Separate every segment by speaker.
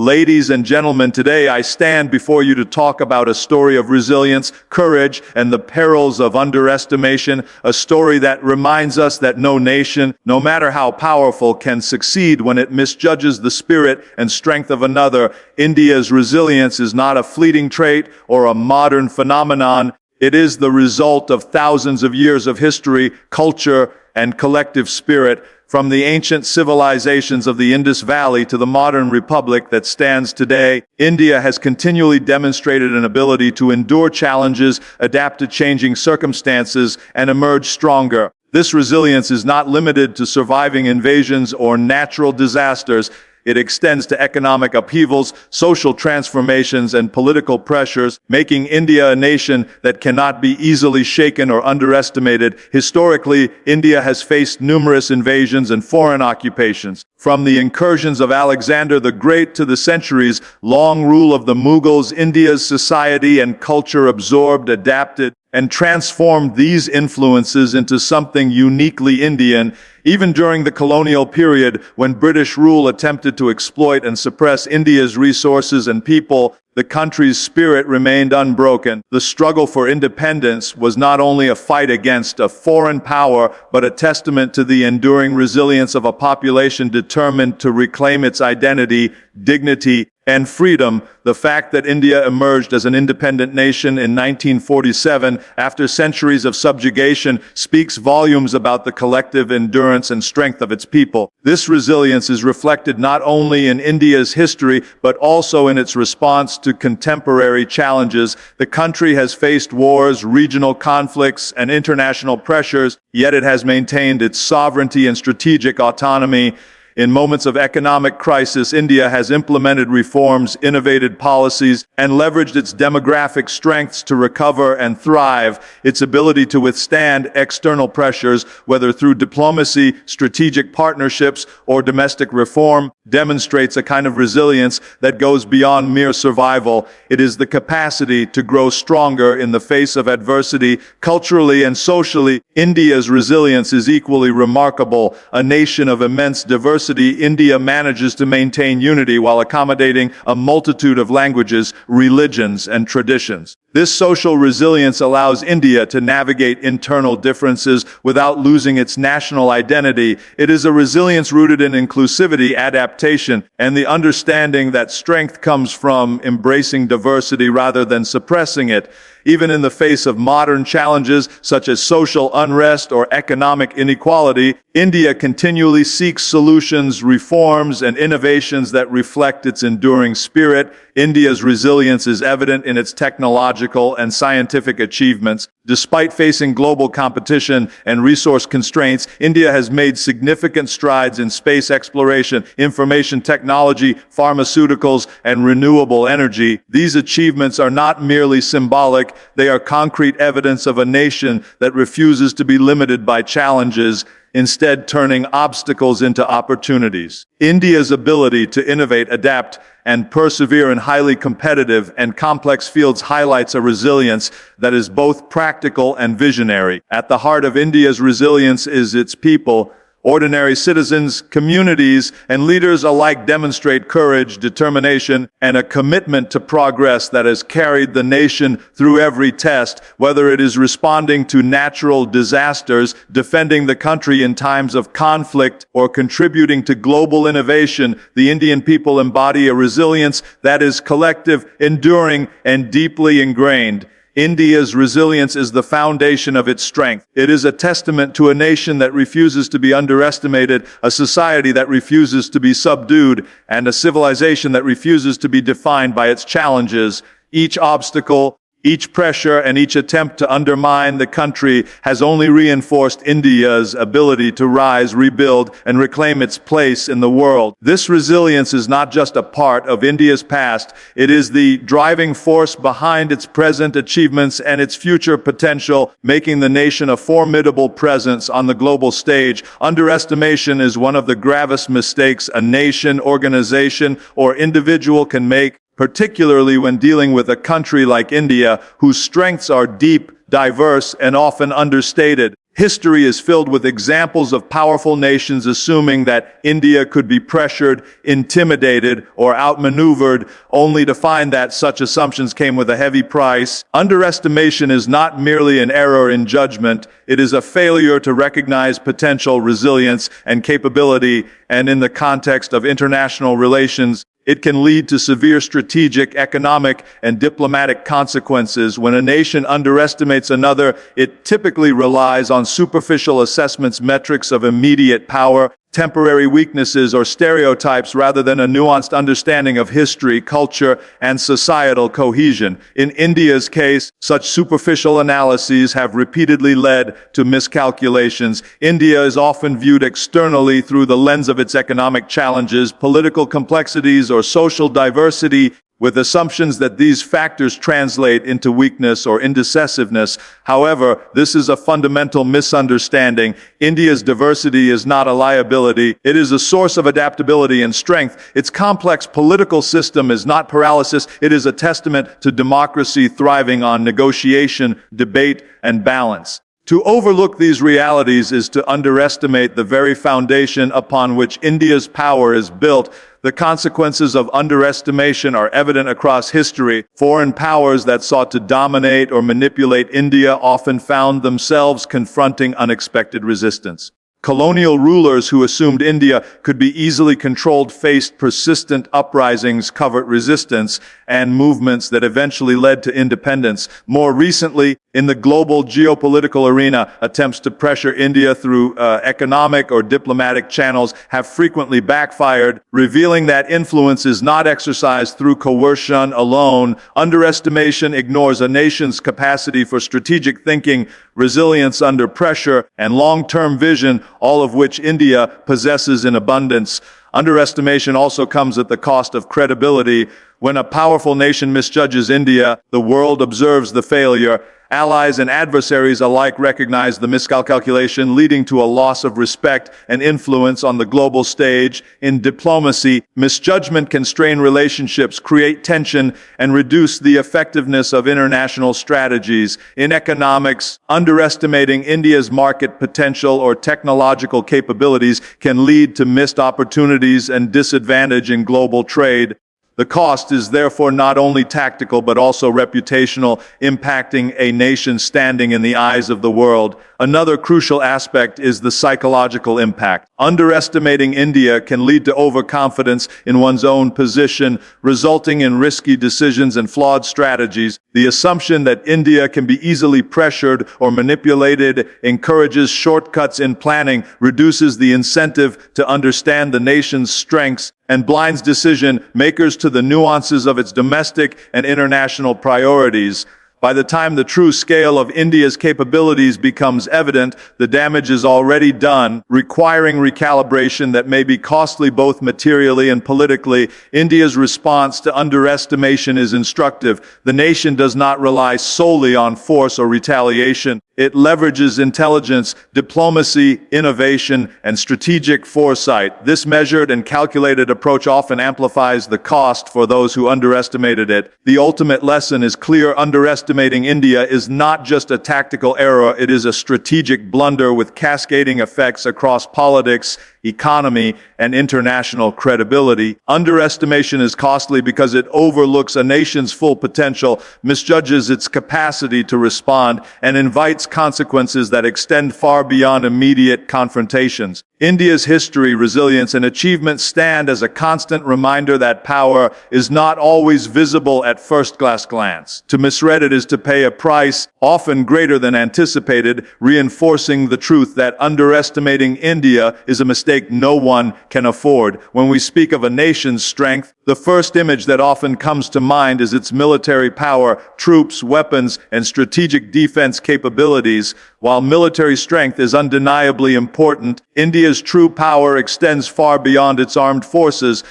Speaker 1: Ladies and gentlemen, today I stand before you to talk about a story of resilience, courage, and the perils of underestimation, a story that reminds us that no nation, no matter how powerful, can succeed when it misjudges the spirit and strength of another. India's resilience is not a fleeting trait or a modern phenomenon. It is the result of thousands of years of history, culture, and collective spirit. From the ancient civilizations of the Indus Valley to the modern republic that stands today, India has continually demonstrated an ability to endure challenges, adapt to changing circumstances, and emerge stronger. This resilience is not limited to surviving invasions or natural disasters. It extends to economic upheavals, social transformations, and political pressures, making India a nation that cannot be easily shaken or underestimated. Historically, India has faced numerous invasions and foreign occupations. From the incursions of Alexander the Great to the centuries-long rule of the Mughals, India's society and culture absorbed, adapted, and transformed these influences into something uniquely Indian. Even during the colonial period, when British rule attempted to exploit and suppress India's resources and people, the country's spirit remained unbroken. The struggle for independence was not only a fight against a foreign power, but a testament to the enduring resilience of a population determined to reclaim its identity, dignity, and freedom. The fact that India emerged as an independent nation in 1947 after centuries of subjugation speaks volumes about the collective endurance and strength of its people. This resilience is reflected not only in India's history, but also in its response to contemporary challenges. The country has faced wars, regional conflicts, and international pressures, yet it has maintained its sovereignty and strategic autonomy. In moments of economic crisis, India has implemented reforms, innovated policies, and leveraged its demographic strengths to recover and thrive. Its ability to withstand external pressures, whether through diplomacy, strategic partnerships, or domestic reform, demonstrates a kind of resilience that goes beyond mere survival. It is the capacity to grow stronger in the face of adversity. Culturally and socially, India's resilience is equally remarkable. A nation of immense diversity, India manages to maintain unity while accommodating a multitude of languages, religions, and traditions. This social resilience allows India to navigate internal differences without losing its national identity. It is a resilience rooted in inclusivity, adaptation, and the understanding that strength comes from embracing diversity rather than suppressing it. Even in the face of modern challenges such as social unrest or economic inequality, India continually seeks solutions, reforms, and innovations that reflect its enduring spirit. India's resilience is evident in its technological and scientific achievements. Despite facing global competition and resource constraints, India has made significant strides in space exploration, information technology, pharmaceuticals, and renewable energy. These achievements are not merely symbolic, they are concrete evidence of a nation that refuses to be limited by challenges, instead turning obstacles into opportunities. India's ability to innovate, adapt, and persevere in highly competitive and complex fields highlights a resilience that is both practical and visionary. At the heart of India's resilience is its people. Ordinary citizens, communities, and leaders alike demonstrate courage, determination, and a commitment to progress that has carried the nation through every test, whether it is responding to natural disasters, defending the country in times of conflict, or contributing to global innovation. The Indian people embody a resilience that is collective, enduring, and deeply ingrained. India's resilience is the foundation of its strength. It is a testament to a nation that refuses to be underestimated, a society that refuses to be subdued, and a civilization that refuses to be defined by its challenges. Each obstacle, each pressure, and each attempt to undermine the country has only reinforced India's ability to rise, rebuild, and reclaim its place in the world. This resilience is not just a part of India's past, it is the driving force behind its present achievements and its future potential, making the nation a formidable presence on the global stage. Underestimation is one of the gravest mistakes a nation, organization, or individual can make, particularly when dealing with a country like India, whose strengths are deep, diverse, and often understated. History is filled with examples of powerful nations assuming that India could be pressured, intimidated, or outmaneuvered, only to find that such assumptions came with a heavy price. Underestimation is not merely an error in judgment, it is a failure to recognize potential, resilience, and capability, and in the context of international relations, it can lead to severe strategic, economic, and diplomatic consequences. When a nation underestimates another, it typically relies on superficial assessments, metrics of immediate power, temporary weaknesses, or stereotypes rather than a nuanced understanding of history, culture, and societal cohesion. In India's case, such superficial analyses have repeatedly led to miscalculations. India is often viewed externally through the lens of its economic challenges, political complexities, or social diversity, with assumptions that these factors translate into weakness or indecisiveness. However, this is a fundamental misunderstanding. India's diversity is not a liability. It is a source of adaptability and strength. Its complex political system is not paralysis. It is a testament to democracy thriving on negotiation, debate, and balance. To overlook these realities is to underestimate the very foundation upon which India's power is built. The consequences of underestimation are evident across history. Foreign powers that sought to dominate or manipulate India often found themselves confronting unexpected resistance. Colonial rulers who assumed India could be easily controlled faced persistent uprisings, covert resistance, and movements that eventually led to independence. More recently, in the global geopolitical arena, attempts to pressure India through economic or diplomatic channels have frequently backfired, revealing that influence is not exercised through coercion alone. Underestimation ignores a nation's capacity for strategic thinking, resilience under pressure, and long-term vision, all of which India possesses in abundance. Underestimation also comes at the cost of credibility. When a powerful nation misjudges India, the world observes the failure. Allies and adversaries alike recognize the miscalculation, leading to a loss of respect and influence on the global stage. In diplomacy, misjudgment can strain relationships, create tension, and reduce the effectiveness of international strategies. In economics, underestimating India's market potential or technological capabilities can lead to missed opportunities and disadvantage in global trade. The cost is therefore not only tactical but also reputational, impacting a nation's standing in the eyes of the world. Another crucial aspect is the psychological impact. Underestimating India can lead to overconfidence in one's own position, resulting in risky decisions and flawed strategies. The assumption that India can be easily pressured or manipulated encourages shortcuts in planning, reduces the incentive to understand the nation's strengths, and blinds decision makers to the nuances of its domestic and international priorities. By the time the true scale of India's capabilities becomes evident, the damage is already done, requiring recalibration that may be costly both materially and politically. India's response to underestimation is instructive. The nation does not rely solely on force or retaliation. It leverages intelligence, diplomacy, innovation, and strategic foresight. This measured and calculated approach often amplifies the cost for those who underestimated it. The ultimate lesson is clear: underestimating India is not just a tactical error, it is a strategic blunder with cascading effects across politics, economy, and international credibility. Underestimation is costly because it overlooks a nation's full potential, misjudges its capacity to respond, and invites consequences that extend far beyond immediate confrontations. India's history, resilience, and achievement stand as a constant reminder that power is not always visible at first glance. To misread it is to pay a price, often greater than anticipated, reinforcing the truth that underestimating India is a mistake no one can afford. When we speak of a nation's strength, the first image that often comes to mind is its military power, troops, weapons, and strategic defense capabilities. While military strength is undeniably important, India's true power extends far beyond its armed forces.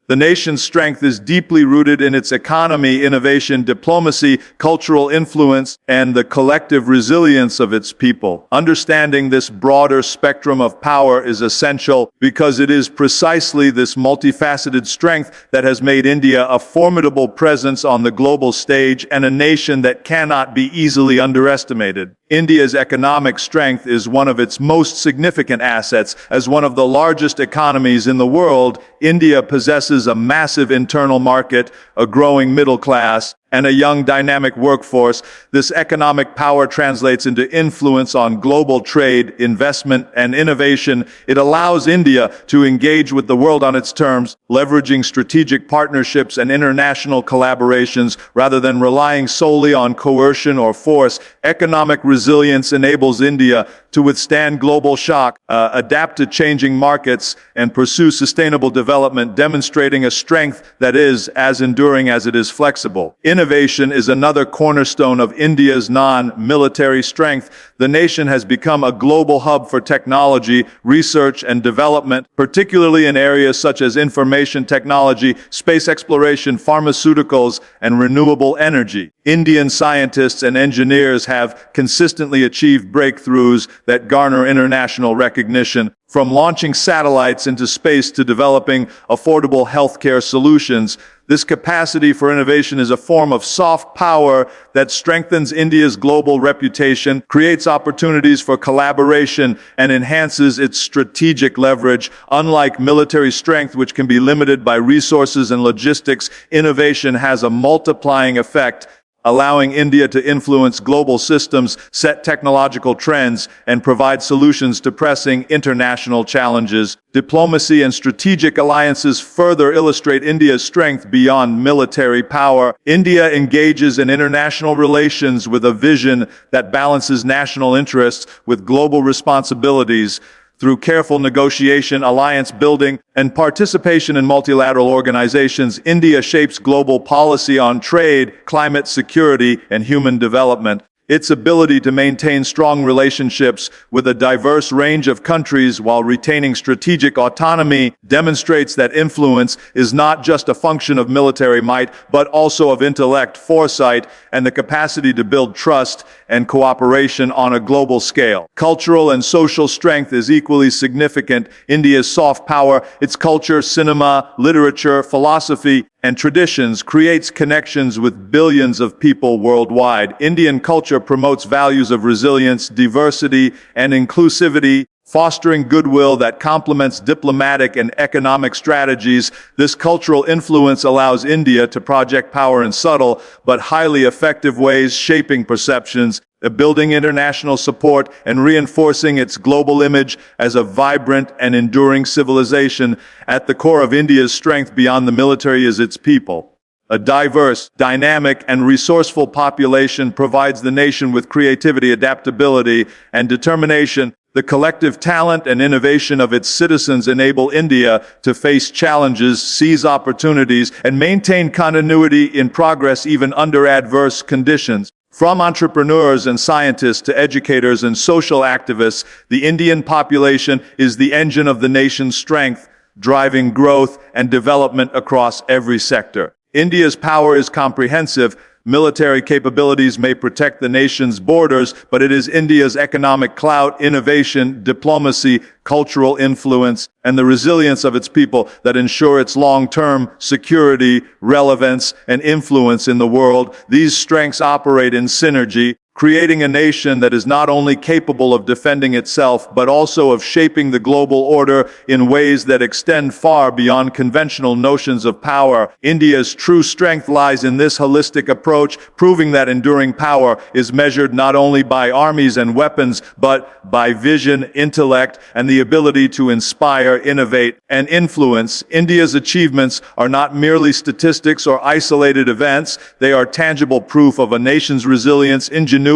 Speaker 1: The nation's strength is deeply rooted in its economy, innovation, diplomacy, cultural influence, and the collective resilience of its people. Understanding this broader spectrum of power is essential because it is precisely this multifaceted strength that has made India a formidable presence on the global stage and a nation that cannot be easily underestimated. India's economic strength is one of its most significant assets. As one of the largest economies in the world, India possesses a massive internal market, a growing middle class, and a young dynamic workforce. This economic power translates into influence on global trade, investment, and innovation. It allows India to engage with the world on its terms, leveraging strategic partnerships and international collaborations rather than relying solely on coercion or force. Economic resilience enables India to withstand global shock, adapt to changing markets, and pursue sustainable development, demonstrating a strength that is as enduring as it is flexible. Innovation is another cornerstone of India's non-military strength. The nation has become a global hub for technology, research, and development, particularly in areas such as information technology, space exploration, pharmaceuticals, and renewable energy. Indian scientists and engineers have consistently achieved breakthroughs that garner international recognition, from launching satellites into space to developing affordable healthcare solutions. This capacity for innovation is a form of soft power that strengthens India's global reputation, creates opportunities for collaboration, and enhances its strategic leverage. Unlike military strength, which can be limited by resources and logistics, innovation has a multiplying effect, allowing India to influence global systems, set technological trends, and provide solutions to pressing international challenges. Diplomacy and strategic alliances further illustrate India's strength beyond military power. India engages in international relations with a vision that balances national interests with global responsibilities. Through careful negotiation, alliance building, and participation in multilateral organizations, India shapes global policy on trade, climate security, and human development. Its ability to maintain strong relationships with a diverse range of countries while retaining strategic autonomy demonstrates that influence is not just a function of military might, but also of intellect, foresight, and the capacity to build trust and cooperation on a global scale. Cultural and social strength is equally significant. India's soft power, its culture, cinema, literature, philosophy, and traditions creates connections with billions of people worldwide. Indian culture promotes values of resilience, diversity, and inclusivity, fostering goodwill that complements diplomatic and economic strategies. This cultural influence allows India to project power in subtle but highly effective ways, shaping perceptions, building international support, and reinforcing its global image as a vibrant and enduring civilization. At the core of India's strength beyond the military is its people. A diverse, dynamic, and resourceful population provides the nation with creativity, adaptability, and determination. The collective talent and innovation of its citizens enable India to face challenges, seize opportunities, and maintain continuity in progress even under adverse conditions. From entrepreneurs and scientists to educators and social activists, the Indian population is the engine of the nation's strength, driving growth and development across every sector. India's power is comprehensive. Military capabilities may protect the nation's borders, but it is India's economic clout, innovation, diplomacy, cultural influence, and the resilience of its people that ensure its long-term security, relevance, and influence in the world. These strengths operate in synergy, creating a nation that is not only capable of defending itself, but also of shaping the global order in ways that extend far beyond conventional notions of power. India's true strength lies in this holistic approach, proving that enduring power is measured not only by armies and weapons, but by vision, intellect, and the ability to inspire, innovate, and influence. India's achievements are not merely statistics or isolated events. They are tangible proof of a nation's resilience, ingenuity,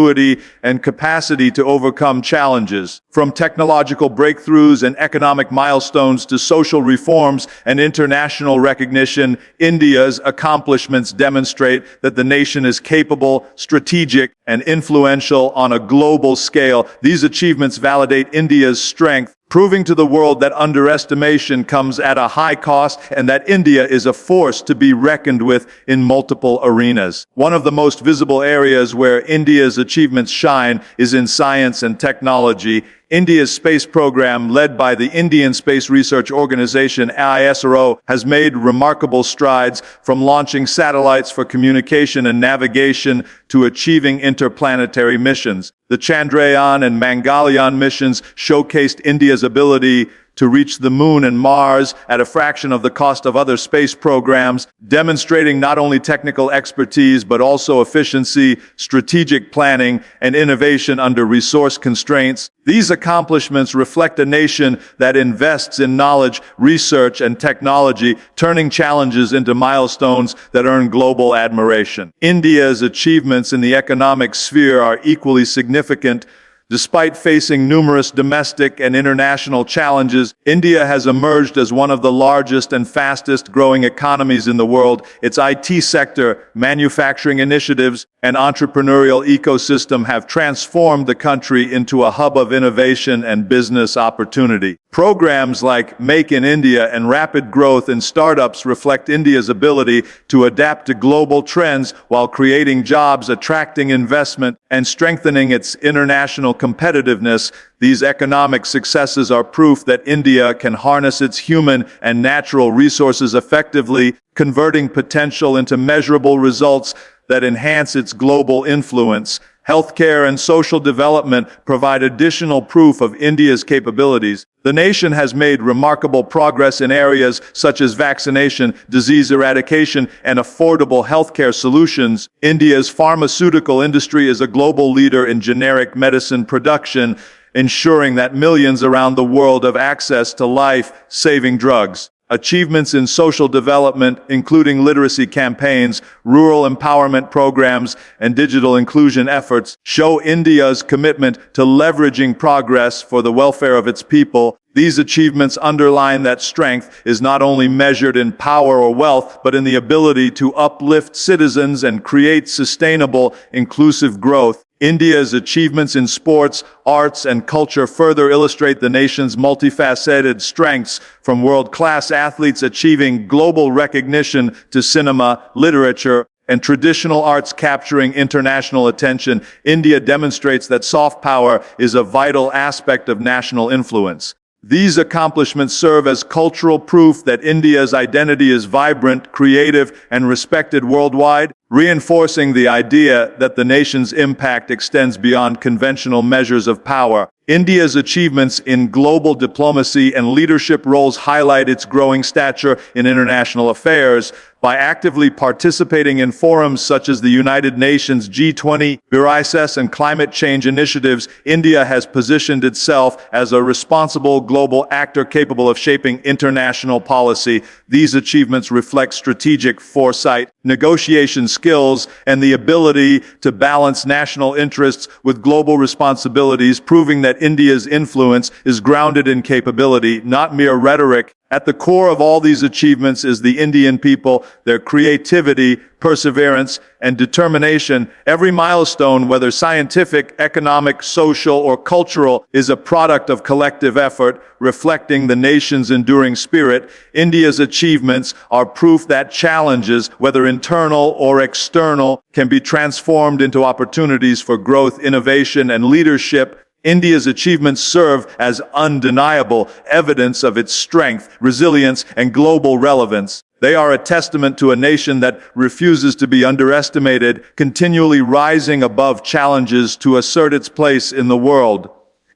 Speaker 1: and capacity to overcome challenges. From technological breakthroughs and economic milestones to social reforms and international recognition, India's accomplishments demonstrate that the nation is capable, strategic, and influential on a global scale. These achievements validate India's strength, proving to the world that underestimation comes at a high cost and that India is a force to be reckoned with in multiple arenas. One of the most visible areas where India's achievements shine is in science and technology. India's space program, led by the Indian Space Research Organization (ISRO), has made remarkable strides from launching satellites for communication and navigation to achieving interplanetary missions. The Chandrayaan and Mangalyaan missions showcased India's ability to reach the Moon and Mars at a fraction of the cost of other space programs, demonstrating not only technical expertise but also efficiency, strategic planning, and innovation under resource constraints. These accomplishments reflect a nation that invests in knowledge, research, and technology, turning challenges into milestones that earn global admiration. India's achievements in the economic sphere are equally significant. Despite facing numerous domestic and international challenges, India has emerged as one of the largest and fastest growing economies in the world. Its IT sector, manufacturing initiatives, and entrepreneurial ecosystem have transformed the country into a hub of innovation and business opportunity. Programs like Make in India and rapid growth in startups reflect India's ability to adapt to global trends while creating jobs, attracting investment, and strengthening its international competitiveness. These economic successes are proof that India can harness its human and natural resources effectively, converting potential into measurable results that enhance its global influence. Healthcare and social development provide additional proof of India's capabilities. The nation has made remarkable progress in areas such as vaccination, disease eradication, and affordable healthcare solutions. India's pharmaceutical industry is a global leader in generic medicine production, ensuring that millions around the world have access to life-saving drugs. Achievements in social development, including literacy campaigns, rural empowerment programs, and digital inclusion efforts, show India's commitment to leveraging progress for the welfare of its people. These achievements underline that strength is not only measured in power or wealth, but in the ability to uplift citizens and create sustainable, inclusive growth. India's achievements in sports, arts, and culture further illustrate the nation's multifaceted strengths, from world-class athletes achieving global recognition to cinema, literature, and traditional arts capturing international attention. India demonstrates that soft power is a vital aspect of national influence. These accomplishments serve as cultural proof that India's identity is vibrant, creative, and respected worldwide, reinforcing the idea that the nation's impact extends beyond conventional measures of power. India's achievements in global diplomacy and leadership roles highlight its growing stature in international affairs. By actively participating in forums such as the United Nations, G20, BRICS, and climate change initiatives, India has positioned itself as a responsible global actor capable of shaping international policy. These achievements reflect strategic foresight, negotiation skills, and the ability to balance national interests with global responsibilities, proving that India's influence is grounded in capability, not mere rhetoric. At the core of all these achievements is the Indian people, their creativity, perseverance, and determination. Every milestone, whether scientific, economic, social, or cultural, is a product of collective effort, reflecting the nation's enduring spirit. India's achievements are proof that challenges, whether internal or external, can be transformed into opportunities for growth, innovation, and leadership. India's achievements serve as undeniable evidence of its strength, resilience, and global relevance. They are a testament to a nation that refuses to be underestimated, continually rising above challenges to assert its place in the world.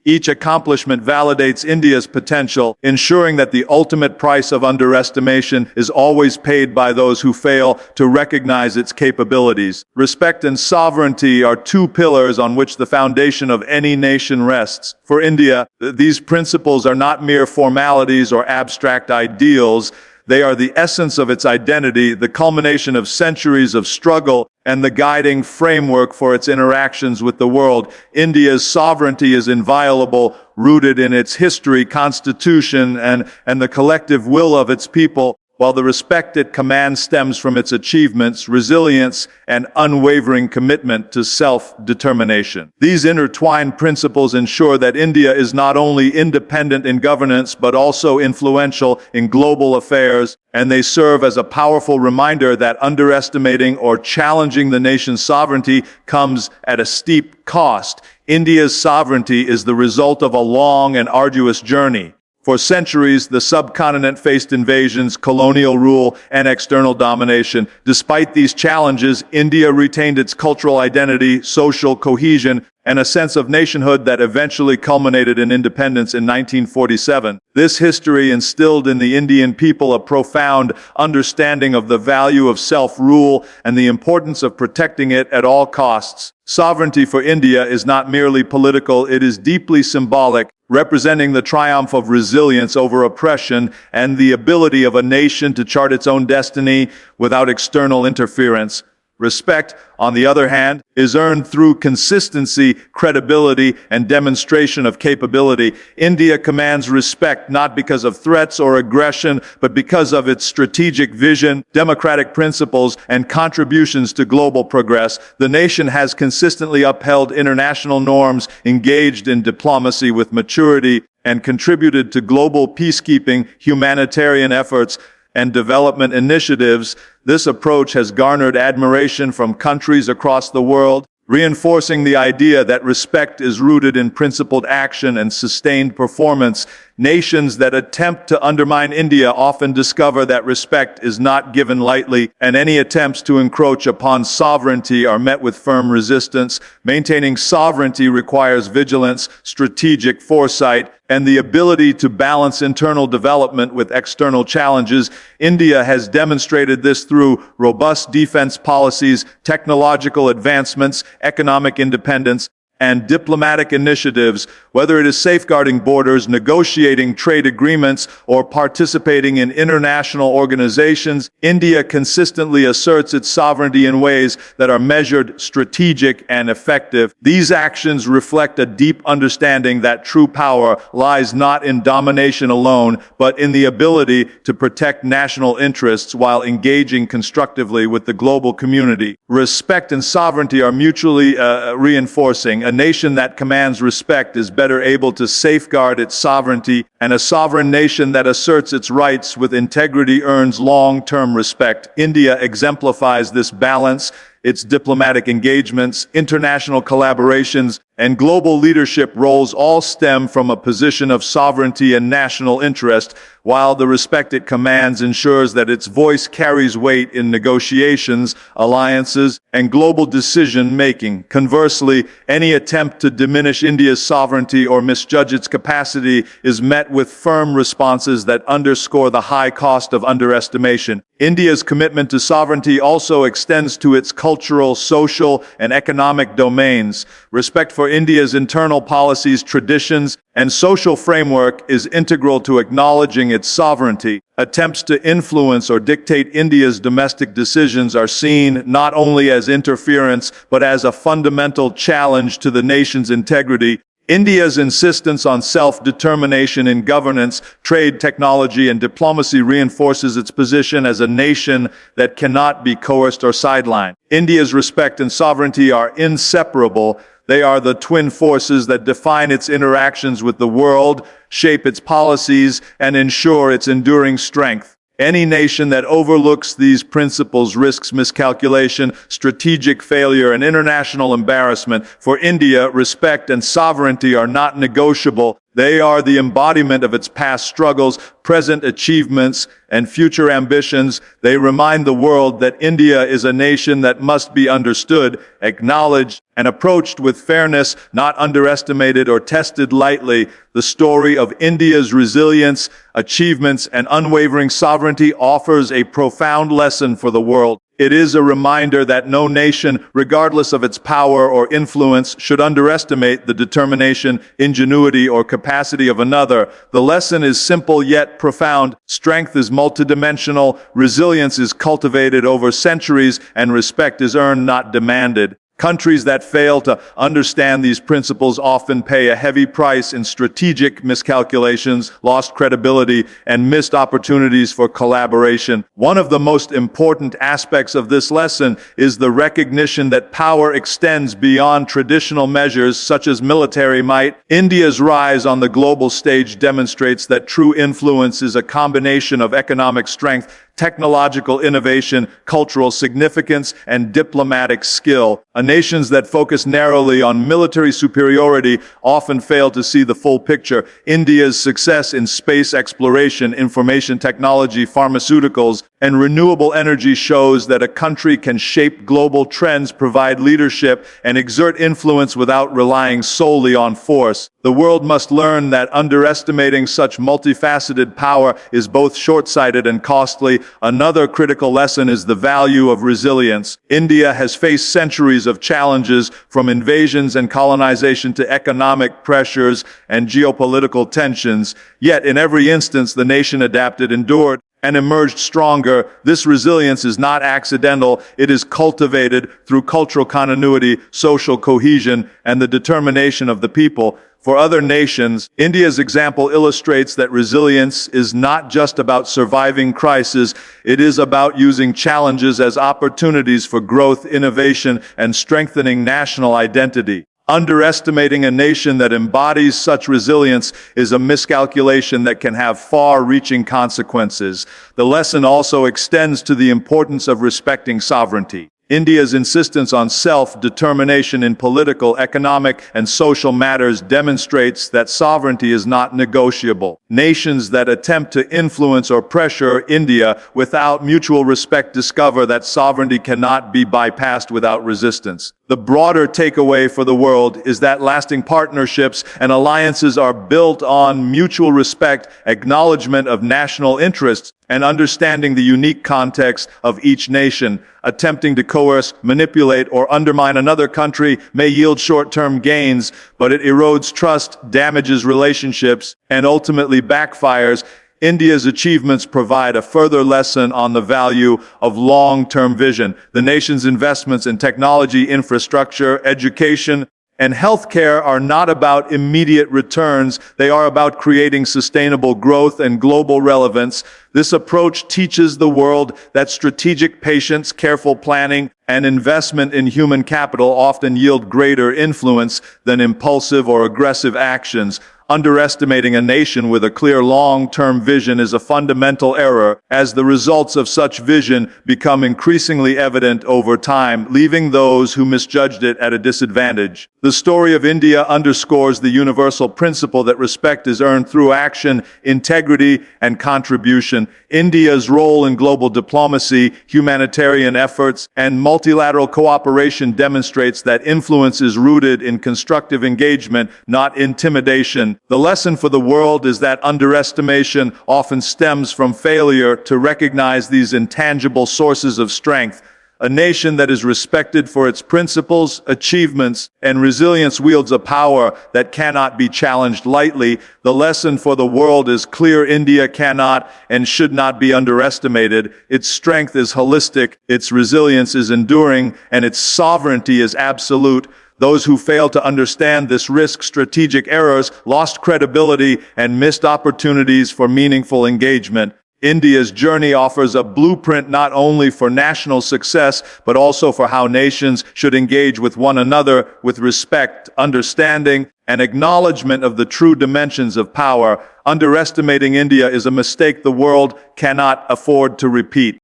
Speaker 1: Each accomplishment validates India's potential, ensuring that the ultimate price of underestimation is always paid by those who fail to recognize its capabilities. Respect and sovereignty are two pillars on which the foundation of any nation rests. For India, these principles are not mere formalities or abstract ideals. They are the essence of its identity, the culmination of centuries of struggle, and the guiding framework for its interactions with the world. India's sovereignty is inviolable, rooted in its history, constitution, and the collective will of its people. while the respect it commands stems from its achievements, resilience, and unwavering commitment to self-determination. These intertwined principles ensure that India is not only independent in governance but also influential in global affairs, and they serve as a powerful reminder that underestimating or challenging the nation's sovereignty comes at a steep cost. India's sovereignty is the result of a long and arduous journey. For centuries, the subcontinent faced invasions, colonial rule, and external domination. Despite these challenges, India retained its cultural identity, social cohesion, and a sense of nationhood that eventually culminated in independence in 1947. This history instilled in the Indian people a profound understanding of the value of self-rule and the importance of protecting it at all costs. Sovereignty for India is not merely political, it is deeply symbolic, representing the triumph of resilience over oppression and the ability of a nation to chart its own destiny without external interference. Respect, on the other hand, is earned through consistency, credibility, and demonstration of capability. India commands respect not because of threats or aggression, but because of its strategic vision, democratic principles, and contributions to global progress. The nation has consistently upheld international norms, engaged in diplomacy with maturity, and contributed to global peacekeeping, humanitarian efforts, and development initiatives. This approach has garnered admiration from countries across the world, reinforcing the idea that respect is rooted in principled action and sustained performance. Nations that attempt to undermine India often discover that respect is not given lightly, and any attempts to encroach upon sovereignty are met with firm resistance. Maintaining sovereignty requires vigilance, strategic foresight, and the ability to balance internal development with external challenges. India has demonstrated this through robust defense policies, technological advancements, economic independence, and diplomatic initiatives. Whether it is safeguarding borders, negotiating trade agreements, or participating in international organizations, India consistently asserts its sovereignty in ways that are measured, strategic, and effective. These actions reflect a deep understanding that true power lies not in domination alone, but in the ability to protect national interests while engaging constructively with the global community. Respect and sovereignty are mutually reinforcing. A nation that commands respect is better able to safeguard its sovereignty, and a sovereign nation that asserts its rights with integrity earns long-term respect. India exemplifies this balance. Its diplomatic engagements, international collaborations, and global leadership roles all stem from a position of sovereignty and national interest, while the respect it commands ensures that its voice carries weight in negotiations, alliances, and global decision-making. Conversely, any attempt to diminish India's sovereignty or misjudge its capacity is met with firm responses that underscore the high cost of underestimation. India's commitment to sovereignty also extends to its cultural, social, and economic domains. Respect for India's internal policies, traditions, and social framework is integral to acknowledging its sovereignty. Attempts to influence or dictate India's domestic decisions are seen not only as interference, but as a fundamental challenge to the nation's integrity. India's insistence on self-determination in governance, trade, technology, and diplomacy reinforces its position as a nation that cannot be coerced or sidelined. India's respect and sovereignty are inseparable. They are the twin forces that define its interactions with the world, shape its policies, and ensure its enduring strength. Any nation that overlooks these principles risks miscalculation, strategic failure, and international embarrassment. For India, respect and sovereignty are not negotiable. They are the embodiment of its past struggles, present achievements, and future ambitions. They remind the world that India is a nation that must be understood, acknowledged, and approached with fairness, not underestimated or tested lightly. The story of India's resilience, achievements, and unwavering sovereignty offers a profound lesson for the world. It is a reminder that no nation, regardless of its power or influence, should underestimate the determination, ingenuity, or capacity of another. The lesson is simple yet profound. Strength is multidimensional, resilience is cultivated over centuries, and respect is earned, not demanded. Countries that fail to understand these principles often pay a heavy price in strategic miscalculations, lost credibility, and missed opportunities for collaboration. One of the most important aspects of this lesson is the recognition that power extends beyond traditional measures such as military might. India's rise on the global stage demonstrates that true influence is a combination of economic strength, technological innovation, cultural significance, and diplomatic skill. Nations that focus narrowly on military superiority often fail to see the full picture. India's success in space exploration, information technology, pharmaceuticals, and renewable energy shows that a country can shape global trends, provide leadership, and exert influence without relying solely on force. The world must learn that underestimating such multifaceted power is both short-sighted and costly. Another critical lesson is the value of resilience. India has faced centuries of challenges, from invasions and colonization to economic pressures and geopolitical tensions. Yet in every instance, the nation adapted, endured, and emerged stronger. This resilience is not accidental. It is cultivated through cultural continuity, social cohesion, and the determination of the people. For other nations, India's example illustrates that resilience is not just about surviving crises. It is about using challenges as opportunities for growth, innovation, and strengthening national identity. Underestimating a nation that embodies such resilience is a miscalculation that can have far-reaching consequences. The lesson also extends to the importance of respecting sovereignty. India's insistence on self-determination in political, economic, and social matters demonstrates that sovereignty is not negotiable. Nations that attempt to influence or pressure India without mutual respect discover that sovereignty cannot be bypassed without resistance. The broader takeaway for the world is that lasting partnerships and alliances are built on mutual respect, acknowledgement of national interests, and understanding the unique context of each nation. Attempting to coerce, manipulate, or undermine another country may yield short-term gains, but it erodes trust, damages relationships, and ultimately backfires. India's achievements provide a further lesson on the value of long-term vision. The nation's investments in technology, infrastructure, education, and healthcare are not about immediate returns. They are about creating sustainable growth and global relevance. This approach teaches the world that strategic patience, careful planning, and investment in human capital often yield greater influence than impulsive or aggressive actions. Underestimating a nation with a clear long-term vision is a fundamental error, as the results of such vision become increasingly evident over time, leaving those who misjudged it at a disadvantage. The story of India underscores the universal principle that respect is earned through action, integrity, and contribution. India's role in global diplomacy, humanitarian efforts, and multilateral cooperation demonstrates that influence is rooted in constructive engagement, not intimidation. The lesson for the world is that underestimation often stems from failure to recognize these intangible sources of strength. A nation that is respected for its principles, achievements, and resilience wields a power that cannot be challenged lightly. The lesson for the world is clear: India cannot and should not be underestimated. Its strength is holistic, its resilience is enduring, and its sovereignty is absolute. Those who fail to understand this risk strategic errors, lost credibility, and missed opportunities for meaningful engagement. India's journey offers a blueprint not only for national success, but also for how nations should engage with one another with respect, understanding, and acknowledgement of the true dimensions of power. Underestimating India is a mistake the world cannot afford to repeat.